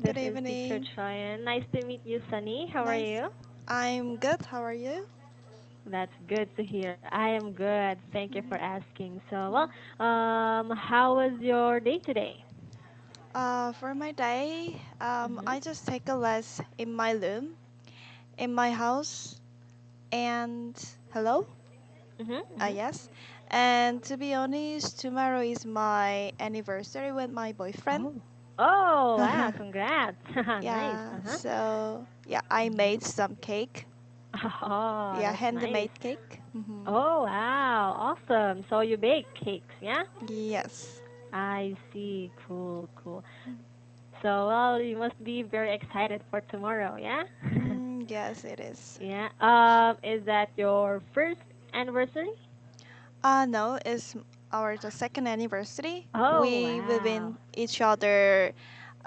This Good is Teacher evening. Cheyenne. Nice to meet you, Sunny. How are Nice. you? I'm good. How are you? That's good to hear. I am good. Thank you for Mhm. asking. How was your day today? For my day, Mhm. I just take a less in my room, in my house, and hello? Mhm. Mhm. Yes. And to be honest, tomorrow is my anniversary with my boyfriend. Oh. Oh, wow. Congrats. Nice. Yeah, Uh-huh. so yeah, I Mhm. made some cake. Oh, Yeah, that's nice. handmade cake. Oh, wow. Awesome. So you bake cakes, yeah? Yes. I see. Cool, cool. So, you must be very excited for tomorrow, yeah? Yes, it is. Yeah. Is that your first anniversary? No, it's our the second anniversary. Oh, We've wow. been each other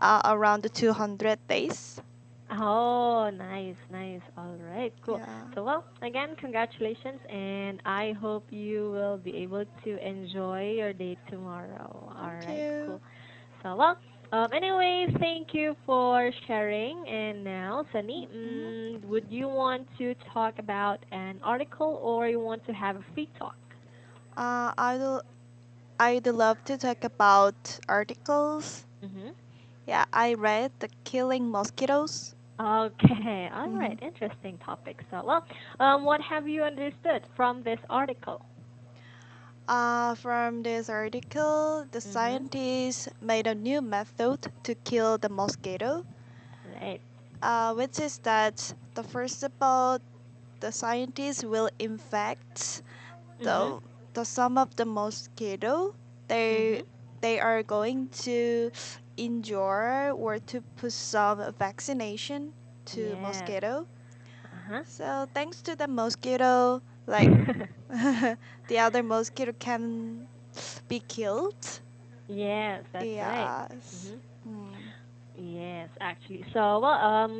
around the 200 days. Oh, nice, nice. All right, cool. Yeah. Again, congratulations, and I hope you will be able to enjoy your day tomorrow. All Thank right, you. cool. Anyway, thank you for sharing. And now, Sunny, Mhm. would you want to talk about an article or you want to have a free talk? Uh, I'd I'd love to talk about articles. Mm-hmm. Yeah, I read the killing mosquitoes. Okay, all Mhm. right, interesting topic. What have you understood from this article? From this article, the Mm-hmm. scientists made a new method to kill the mosquito, Right. which is that the first of all, the scientists will infect Mm-hmm. the some of the mosquito. they Mm-hmm. they are going to injure or to put some vaccination to Yes. mosquito. Uh-huh. So thanks to the mosquito, like the other mosquito can be killed. Yes, that's right. Yes. Mm-hmm. Hmm. Yes, actually.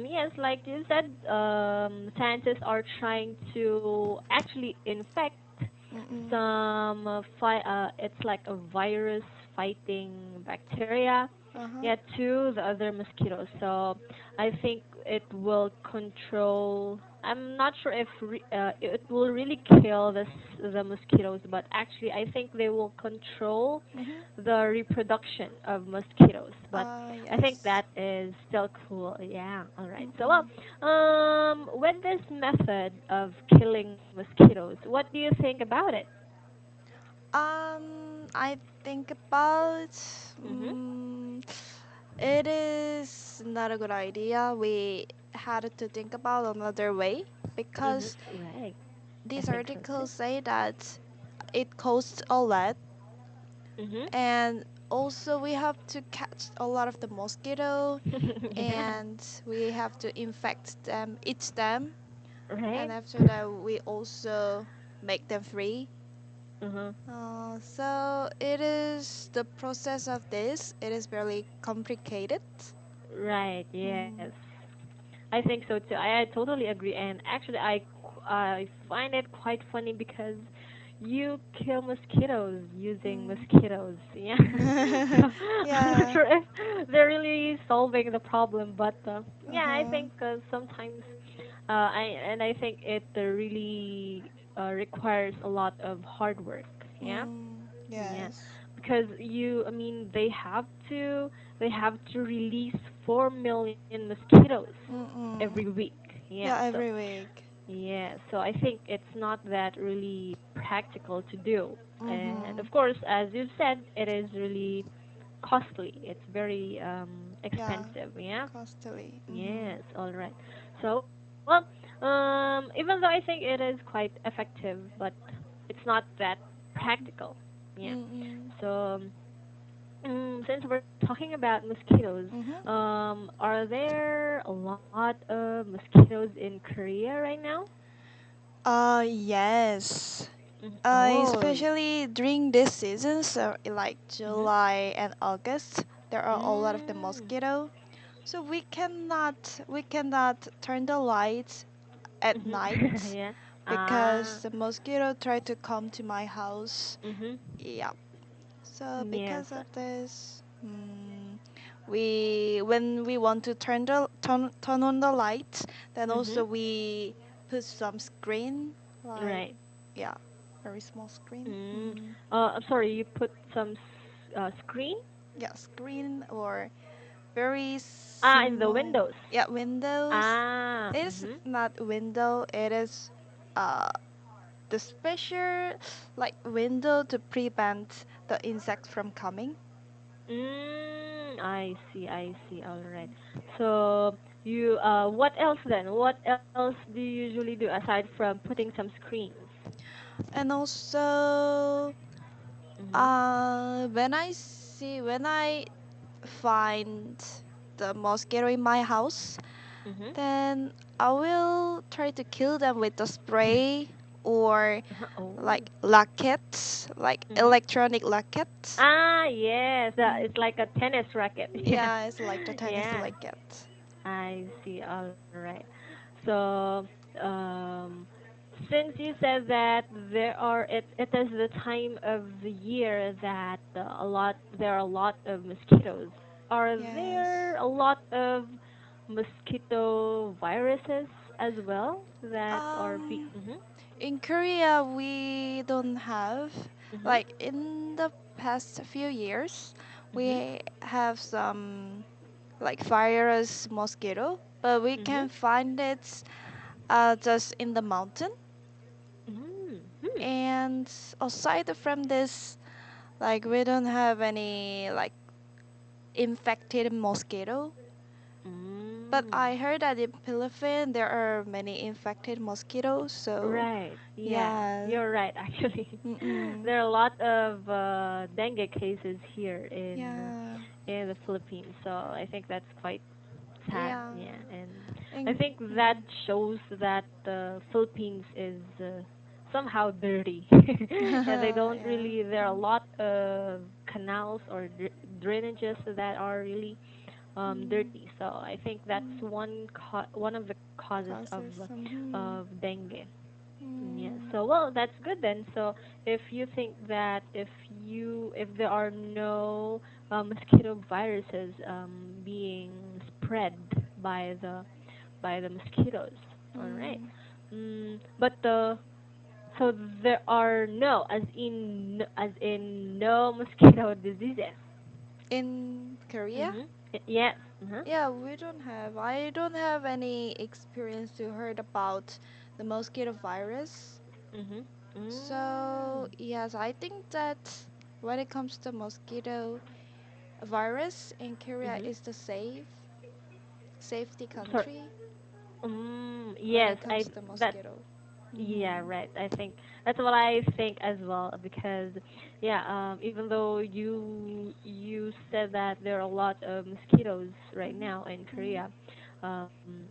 Yes, like you said, scientists are trying to actually infect Mm-mm. it's like a virus fighting bacteria, Uh-huh. yeah, to the other mosquitoes. So I think it will control. I'm not sure if it will really kill the mosquitoes, but actually I think they will control Mm-hmm. the reproduction of mosquitoes. But I think Yes. that is still cool. Yeah. All right. Mm-mm. With this method of killing mosquitoes, what do you think about it? I think about Mhm. it is not a good idea. We had to think about another way Mhm. because Right. I these think so too. articles say that it costs a lot, Mhm. and also we have to catch a lot of the mosquito, Yeah. and we have to infect them, eat them, Right. and after that we also make them free. Mhm. So it is the process of this. It is very complicated. Right. Yes. Mm, I think so too. I totally agree. And actually, I find it quite funny because you kill mosquitoes using mm. mosquitoes. Yeah. So I'm not Yeah. sure if they're really solving the problem, but yeah, I Uh-huh. think sometimes I think it really requires a lot of hard work. Yeah. Yeah, Yes. because I mean, they have to release 4 million mosquitoes every Mm-mm. week. Yeah, Yeah, every week. so I think it's not that really practical to do. And Mm-hmm. of course, as you said, it is really costly. It's very Yeah, expensive. Yeah. costly. Mm-hmm. Yes. All right. Even though I think it is quite effective, but it's not that practical. Yeah. Mm-mm. So, since we're talking about mosquitoes, Mm-hmm. are there a lot of mosquitoes in Korea right now? Yes. Oh, Especially during this season, so like mhm. July and August, there are a lot of the Mm. mosquito. So we cannot turn the lights at Mhm. night Yeah. because Ah. the mosquito tried to come to my house. Mhm. Yeah. So Yes. because of this, We when we want to turn on the lights, then Mhm. also we put some screen, like, Right. yeah, very small screen. Mm. I'm sorry. You put some screen. Yeah, screen or very In the small. windows. Yeah, windows. Ah. It is Mhm. not window. It is uh the special like window to prevent the insects from coming. I see. I see. All right. So you what else then? What else do you usually do aside from putting some screens? And also, Mhm. when I find the mosquito in my house, Mhm. then I will try to kill them with the spray or Oh. like rackets, like Mhm. electronic rackets. Yes. Mm. It's like a tennis racket. Yeah. Yeah, it's like the tennis Yeah. racket. I see. All right. So, um, since you said that it is the time of the year that there are a lot of mosquitoes. Are Yes. there a lot of mosquito viruses as well that are be Um, mhm in Korea, we don't have, mhm like, in the past few years, mhm we have some like virus mosquito, but we mhm can find it just in the mountain. mhm hmm. And aside from this, like, we don't have any like infected mosquito. But Mm. I heard that in Philippines there are many infected mosquitoes. So Right. Yeah, yeah, you're right actually. mm-mm. There are a lot of dengue cases here Yeah, in the Philippines, so I think that's quite sad. yeah, Yeah, and I and think that shows that the Philippines is somehow dirty. Yeah, they don't yeah. really. There are a lot of canals or drainages that are really Mm, dirty. So I think that's mm, one of the causes causes some. of dengue. Yeah. Mm, So well, that's good then. So if you think that if there are no mosquito viruses being spread by the mosquitoes, all right. mm. But so there are no, as in no mosquito diseases. In Korea? Mhm. Yes. Uh-huh. Yeah, we don't have. I don't have any experience to heard about the mosquito virus. Mhm. So, Mm. yes, I think that when it comes to mosquito virus in Korea Mhm. is the safety Sorry. country when Yes, it comes to that mosquito. yeah, Mm-hmm. right. I think that's what I think as well because yeah, even though you said that there are a lot of mosquitoes right now in Mm-hmm. Korea,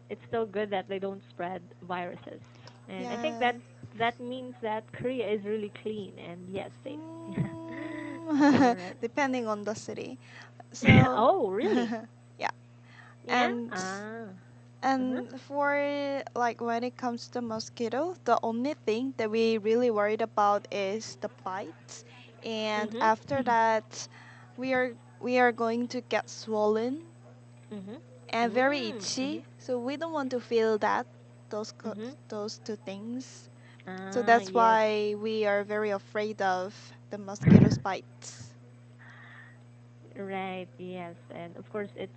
it's still good that they don't spread viruses. And I think Yeah. that means that Korea is really clean and yes, safe. All Mm. right. Depending on the city. So, Oh, really? yeah. Yeah? And Ah. Uh-huh. And for like when it comes to mosquito, the only thing that we really worried about is the bites. And Mhm. after that, we are going to get swollen Mhm. and very Mhm. itchy. So we don't want to feel that Mhm. those two things. So Ah, that's yes. why we are very afraid of the mosquitoes bites. Right, yes. And of course it's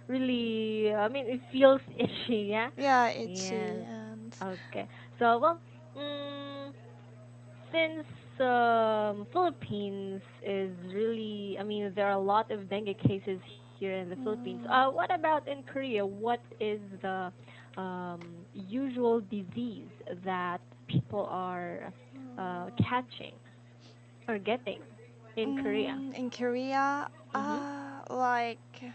really I mean it feels itchy, yeah? Yeah, itchy Yes. and Okay. So well, mm, since Philippines is really I mean there are a lot of dengue cases here in the Philippines. mm, What about in Korea? What is the usual disease that people are catching or getting in Korea? in Korea, Mhm. like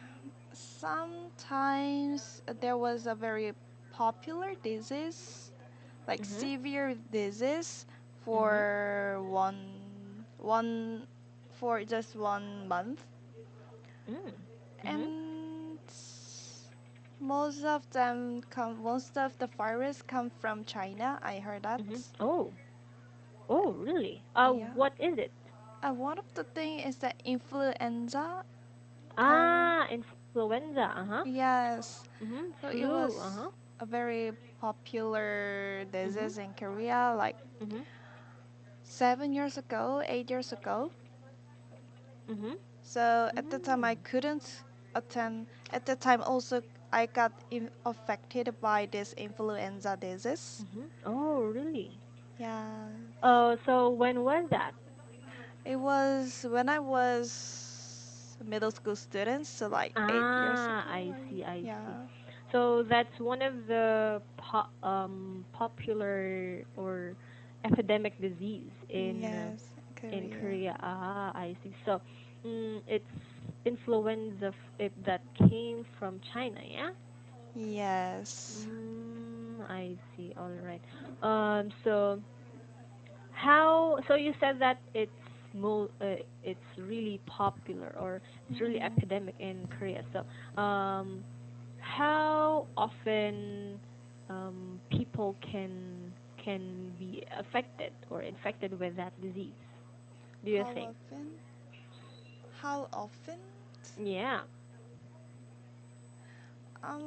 sometimes there was a very popular disease, like Mhm. severe disease Mhm. for one for just 1 month, Mm. Mhm. and most of the virus come from China. I heard that. Mhm. Oh. Oh, really? Yeah. What is it? One of the thing is that influenza. Ah, influenza. Uh-huh. Yes. Mhm. So it Flu. was Uh-huh. a very popular Mhm. disease in Korea like Mhm. 7 years ago, 8 years ago. Mhm. So at the time I Mm. couldn't attend. At the time also I got affected by this influenza disease. Mhm. Oh, really? Yeah. So when was that? It was when I was a middle school student, so like 8 years Ah, ago. I see, I see. Yeah. So that's one of the popular or epidemic disease Yes, in Korea. Korea. Ah, I see. So, it's influenza if that came from China, yeah? Yes. I see. All right. So so you said that it's really popular or it's really Mm-mm. epidemic in Korea. So, how often people can be affected or infected with that disease? Do you How think? often? How often? Yeah.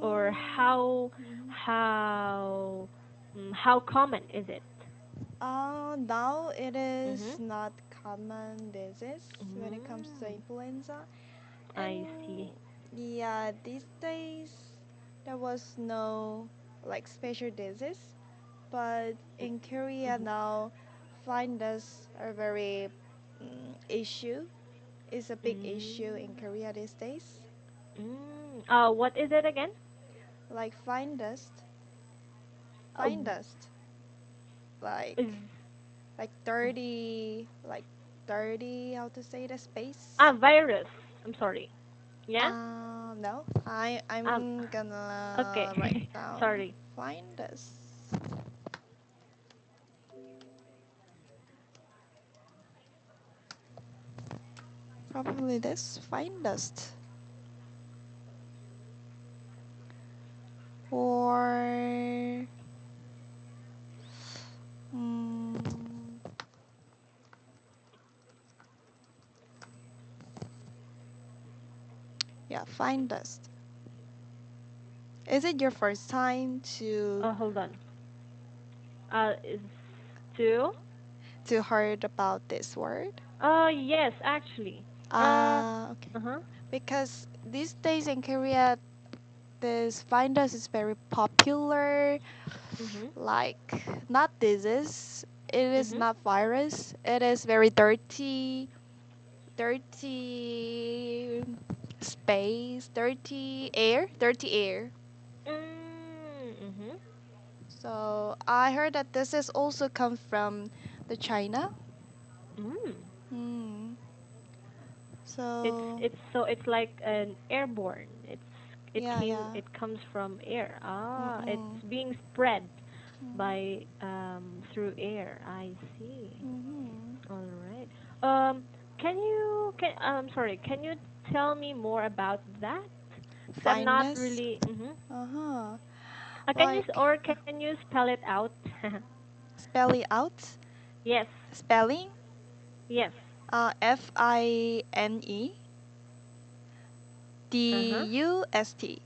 Or Um, mhm. how common is it? Now it is Mhm. not common disease when it comes to Mm, influenza. I And see. yeah, these days there was no like special disease, but in Korea Mhm. now, fungus are very issue. It's a big issue in Mm. Korea these days. What is it again? Like Uh, fine dust, is like 30, like 30. How to say the space? virus. I'm sorry. Yeah. No, Um. I'm Okay. gonna write down Sorry. find dust. Probably this fine dust or mm, yeah, fine dust. Is it your first time Hold on. Is two? heard about this word? Yes, actually. Okay. Uh huh. Because these days in Korea, this fine dust is very popular. Mhm. Like not disease, it is Mhm. not virus. It is very dirty space, dirty air. Mhm. So I heard that this is also come from the China. Mm. Hmm. So It's like an airborne. yeah, yeah. It comes from air. Ah, Mm-mm. it's being spread by through air. I see. Mm-hmm. All right. Um, sorry, can you tell me more about that? Because I'm not Fineness. really. Mhm. Uh-huh. Can Like can you spell it out? spell it out. Yes. Spelling. Yes. Uh huh. Findust.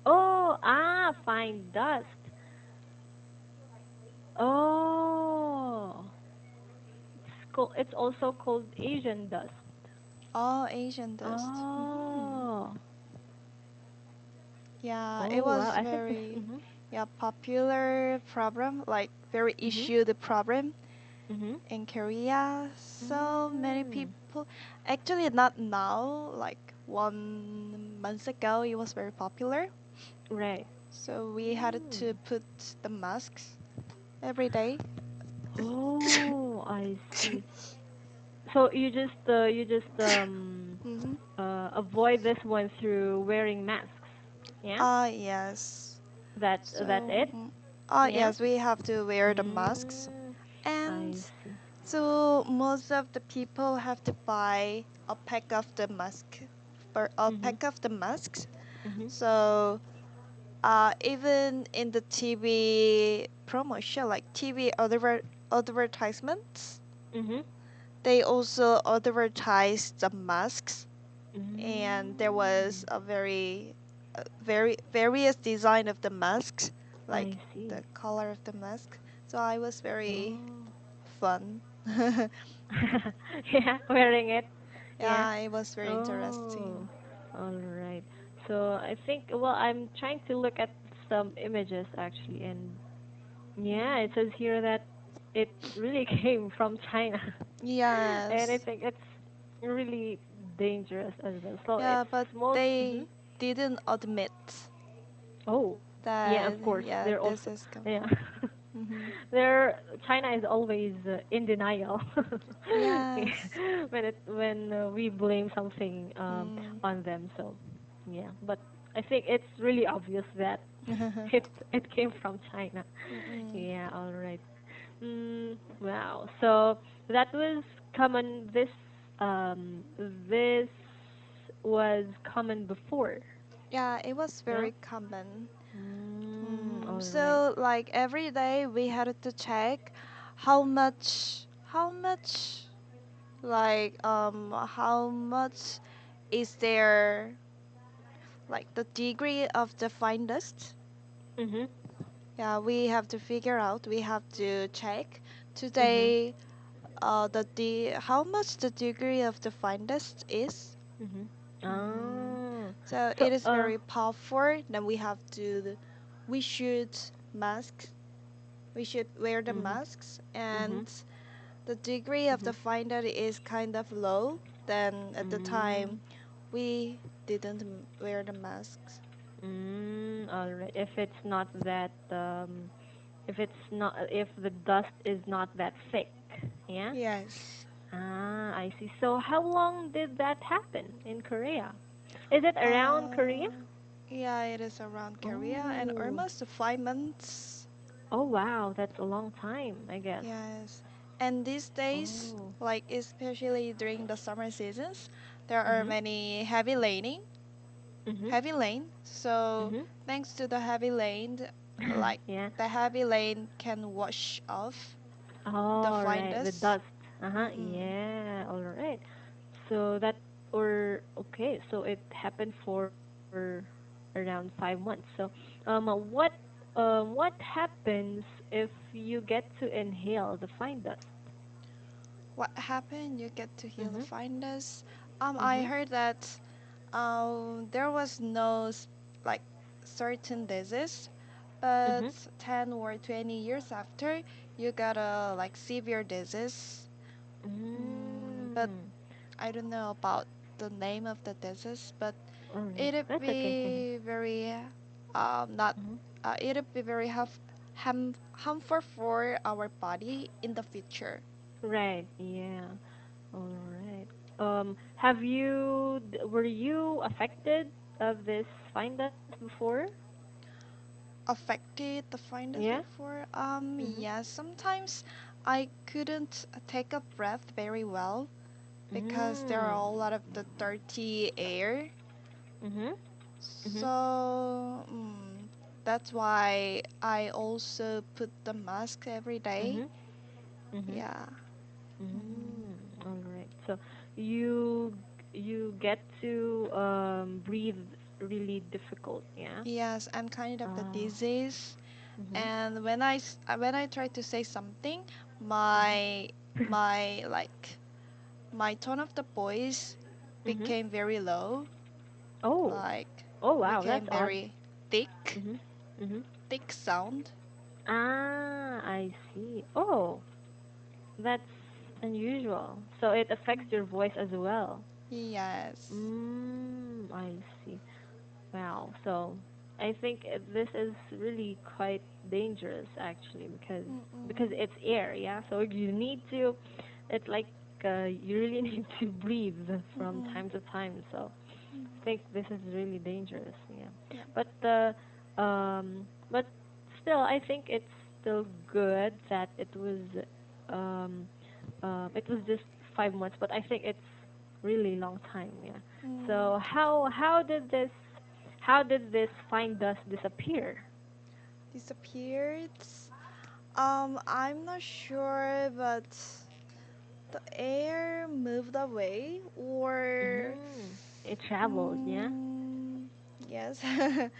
Oh, fine dust. Oh, it's also called Asian dust. All Asian dust. Hmm. Oh, Yeah, it oh wow. was I think this. very Mhm. yeah popular problem, like very Mhm. issued problem Mhm. in Korea. So many Mm. people, actually not now, like 1 month ago, it was very popular. Right. So we had to Mm. put the masks every day. Oh, I see. So you just Mm-hmm. avoid this one through wearing masks. Yeah. Yes. That's So, it. Yeah. yes, we have to wear the masks. Mm. And I see. so most of the people have to buy a pack of the mask for a Mhm. pack of the masks. Mhm. So even in the TV promotion, like TV advertisements, Mhm. they also advertise the masks. and there was Mm. a very various design of the masks, like I see. the color of the mask. So I was very Oh. fun. Yeah, wearing it. Yeah. Yeah, it was very Oh, interesting. all right. So I think, well, I'm trying to look at some images actually, and yeah, it Mm. says here that it really came from China, and I Yes. think it's really dangerous as well. So Yeah, it's but most. they didn't admit Oh, yeah, that, of course. yeah, They're this also, is come yeah. from. Hmm. They're China is always in denial Yes. when we blame something Mm. on them. So yeah, but I think it's really obvious that it came from China. Mm-mm. Yeah, all right. Wow. So that was common. This was common before. Yeah, it was Yeah. very common. All right. So like every day we had to check how much how much is there, like the degree of the fine dust. Mhm. Yeah, we have to figure out, we have to check Mhm. today how much the degree of the fine dust is. Mhm. Mm. Ah. So So it is very powerful. Then we should mask we should wear the mhm. masks, and Mhm. the degree of the Mhm. fine dust is kind of low. Then at the time Mm. we didn't wear the masks. All right. If the dust is not that thick, yeah. Yes. Ah, I see. So how long did that happen in Korea? Is it around Korea? Uh, yeah, it is around Korea and Oh. almost 5 months. Oh wow, that's a long time, I guess. Yes. And these days, Oh. like especially during the summer seasons, there are Mhm. many Mhm. heavy rain. So Mhm. thanks to the heavy rain, like Yeah. the heavy rain can wash off the All right, the fineness. dust. Uh-huh. Mm-mm. Yeah, all right. So that or okay, so it happened for around 5 months. So, what what happens if you get to inhale the fine dust? What happened? You get to heal the Mhm. fineness. I Mhm. heard that there was no like certain disease, but Mhm. 10 or 20 years after, you got a like severe disease. But Mm. I don't know about the name of the disease, but All right. it'd That's okay. Mhm. be very not Mhm. it'd be very harmful for our body in the future. Right. Yeah. All right. Were you affected of this fine dust before? Affected the finance Yeah. before? Mhm. Yes, sometimes I couldn't take a breath very well because there are Mm. a lot of the dirty air. Mhm. Mhm. So that's why I also put the mask every day. Mhm. Mhm. Yeah. Mm. All right. So you you get to breathe really difficult, yeah? Yes, I'm kind of the Ah. disease, Mhm. and when I try to say something, Mhm. my my like my tone of the voice Mhm. became very low, Oh. like Oh wow, became that's odd. very thick, Mhm. Mhm. thick sound. Ah, I see. Oh, that's unusual. So it affects your voice as well. Yes. I see. Wow. So I think this is really quite dangerous actually because Mm-mm. it's air, yeah. So you need to it's like you really need to breathe from Mm-mm. time to time. So Mm. I think this is really dangerous, yeah. Yeah. But still I think it's still good that um it was just 5 months, but I think it's really long time, yeah. Mm. So how did this fine dust disappear? Disappeared. I'm not sure, but the air moved away, or Mm. It travels, yeah. Mm, yes.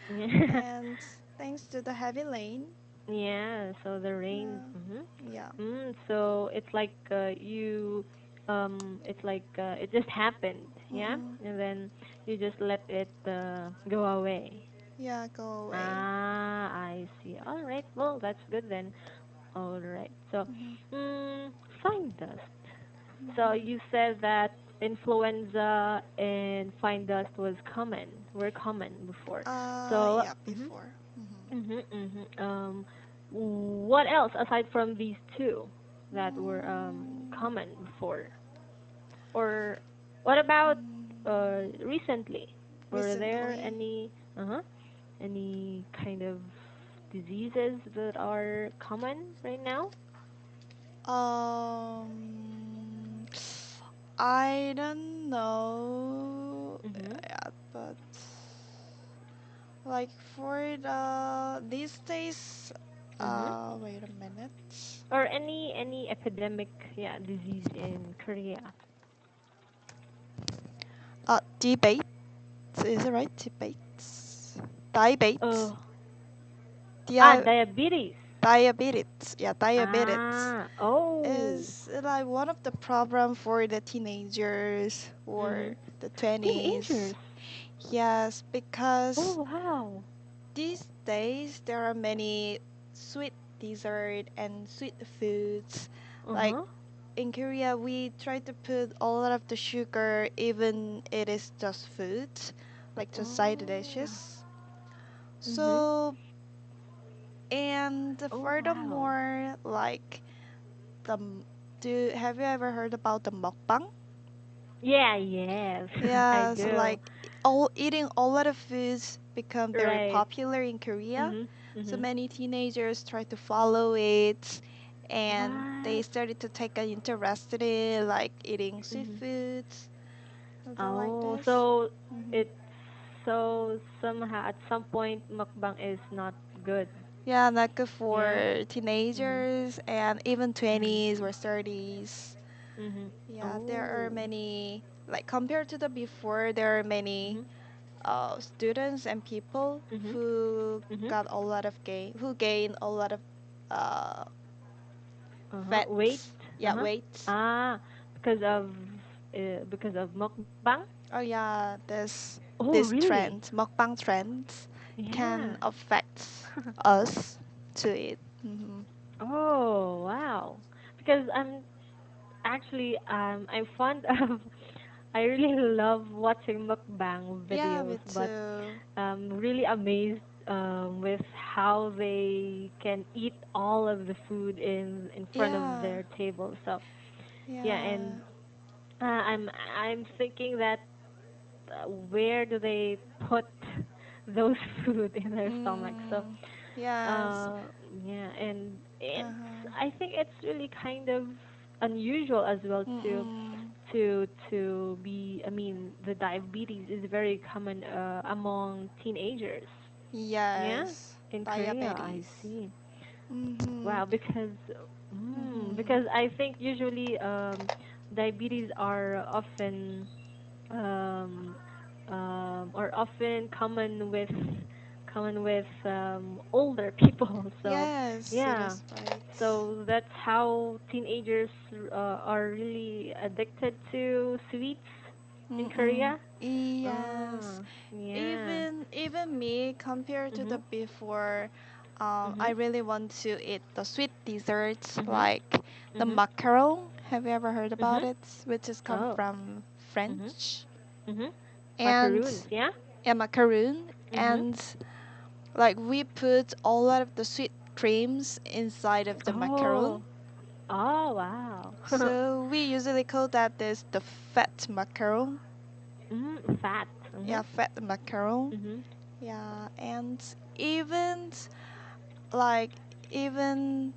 Yeah. And thanks to the heavy rain. Yeah, so the rain. Yeah. Mhm. Yeah. So it's like it's like it just happened, yeah, Mm-mm. and then you just let it go away. Yeah, go away. Ah, I see. All right. Well, that's good then. All right. So, Mm-hmm. mm, fine dust. So Mm-hmm. you said that influenza and fine dust were common before. So, Yeah, mhm, before. Mm-hmm. what else aside from these two that were Mm, common before? Or what about recently? Were there recently, any kind of diseases that are common right now? um, I don't know Mhm. yet, but like for these days, Mhm. wait a minute. Or any epidemic, yeah, disease in Korea. Debate, is it right? Debates, diabetes, Oh, Dia diabetes. diabetes, yeah, diabetes Ah, oh. is like one of the problem for the teenagers or Mhm. the 20s. Teenagers. Yes, because Oh, wow. these days there are many sweet dessert and sweet foods. Like Uh-huh. in Korea, we try to put a lot of the sugar, even it is just food, like just side Oh. dishes. Mhm. So, and Oh, wow. furthermore, like the have you ever heard about the mukbang? Yeah, yes. I Yes, do. like all eating a lot of foods become very Right. popular in Korea. Mhm. So Mhm. many teenagers try to follow it, and they What? started to take an interest in it, like eating Mhm. seafoods, something like Oh, this. so Hmm. it's so somehow at some point mukbang is not good. Yeah, not good Yeah. for Mhm. teenagers and even I 20s or see. 30s. Mhm. Yeah, there are Oh. many, like compared to the before, there are many Mhm. students and people Mhm. who Mhm. got a lot of who gain a lot of uh, Uh-huh. Wait. fats. Yeah, Uh-huh. weight. Ah, because of mukbang? Oh yeah, Oh, this really? trend, mukbang trends, can Yeah. affect us to it. Hmm. Oh, wow. Because I'm fond of I really love watching mukbang Yeah, videos, me but too. I'm really amazed with how they can eat all of the food in front of Yeah, their table. So yeah, and yeah. I'm thinking that where do they put those food in their stomach? So Mm, yes. uh yeah, and it's Uh-huh. I think it's really kind of unusual as well Mm-mm. to be I mean the diabetes is very common among teenagers. Yeah, Yes, in Korea, I diabetes. see. Mm-hmm. Wow, Mm-hmm. because I think usually diabetes um are often common with older people. So Yes, it yeah, is right. so that's how teenagers are really addicted to sweets in Mm-mm. Korea. Yes. Ah, yeah. Even me compared to the Mhm. before, I Mhm. really want to eat the sweet desserts Mhm. like the Mhm. macaron. Have you ever heard about Mhm. it? Which is come Oh. from Mhm. French. Mhm. And Macaroons, yeah. a macaroon, Mhm. and like we put a lot of the sweet creams inside of the macaron. Oh. Oh, wow. So we usually call that this the fat macaron. Fat. Mhm. Yeah, fat macaron. Mhm. Yeah, and even like even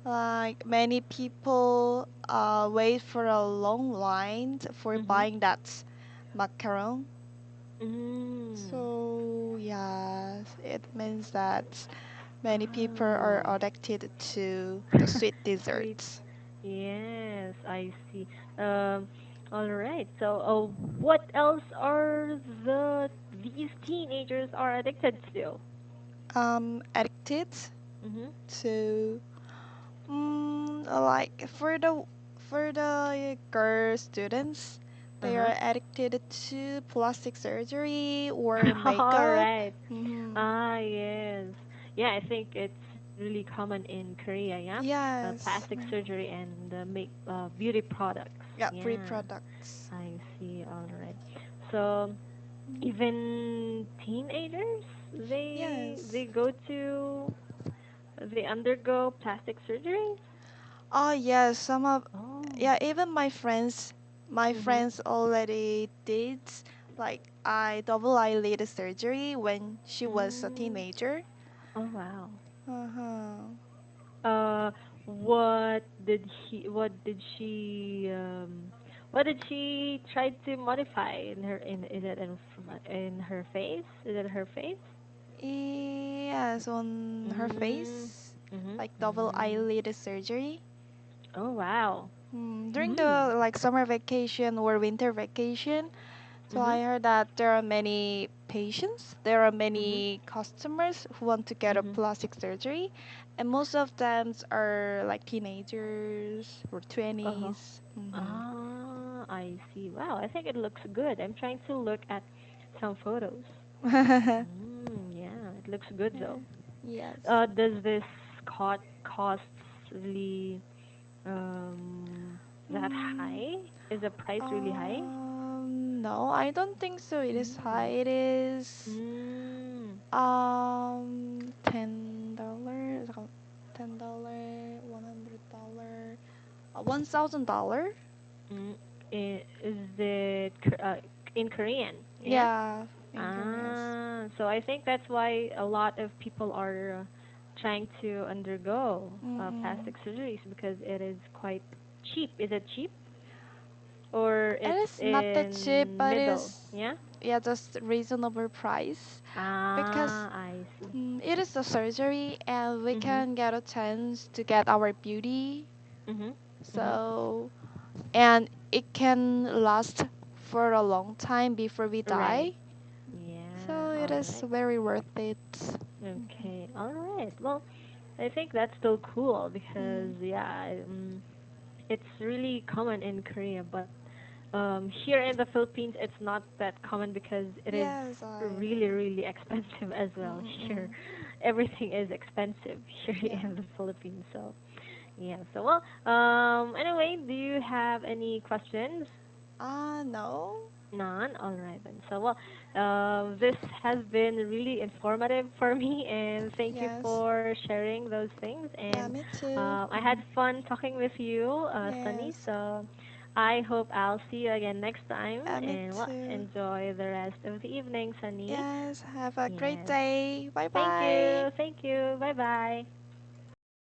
like many people wait for a long line for Mhm. buying that macaron. Mm. So yes, it means that many people are Ah. addicted to the sweet Sweet. desserts. Yes, I see. Um, All right. So, what else are these teenagers are addicted to? Addicted Mhm. to like for the girl students, Uh they huh. are addicted to plastic surgery or All makeup. right. Mm-hmm. Ah, yes. Yeah, I think it's really common in Korea. Yeah, Yes. plastic surgery and make beauty products. Yeah, free Yeah, products. I see. All right. So even teenagers, Yes. they go to they undergo plastic surgeries. Oh yes, some of Oh. yeah, even my Mhm. friends already did like I double eyelid surgery when she was a Mm. teenager. Oh wow. Uh-huh. Uh, what did she try to modify in her in is it in her face? Is it her face? Yes, on her Mm. face, Mhm. like double Mm. eyelid surgery. Oh wow. During Mm. the like summer vacation or winter vacation, so Mhm. I heard that there are many patients, there are Mhm. many customers who want to get a Mhm. plastic surgery, and most of them are like teenagers or Uh-huh. 20s. Ah, I see. Wow, I think it looks good. I'm trying to look at some photos. Yeah, it looks good though. Yes. Does this cost really um that Mm, high? Is the price really high? no, I don't think so. It is high. Mm. It is Mm. $10, $10, $100, $1,000. Mm. Is it in Korean? Yeah. Yeah, in Koreans. So I think that's why a lot of people are trying to undergo Mm-mm. plastic surgeries because it is quite cheap. Is it cheap or It it's is not that cheap, in but middle? it's Yeah. yeah, just reasonable price because I see. it is a surgery and we Mhm. can get a chance to get our beauty. Mhm. Mhm. So and it can last for a long time before we Right. die. Yeah. So it All is right. very worth it. Okay. All right. Well, I think that's still cool because Mm. it's really common in Korea, but here in the Philippines, it's not that common because it is Yes, I really, know. really expensive as well. Here, Mm-mm-mm. everything is expensive here Yeah. in the Philippines. So, yeah. So, well, anyway, do you have any questions? No. None? All right then. So, well, this has been really informative for me, and thank you Yes. for sharing those things. Yeah, And me too. I had fun talking with you, Sunny. Yes. So, I hope I'll see you again next time. Yeah, me And well, too. enjoy the rest of the evening, Sunny. Yes. Have a great Yes. day. Bye Thank bye. you. Thank you. Bye bye.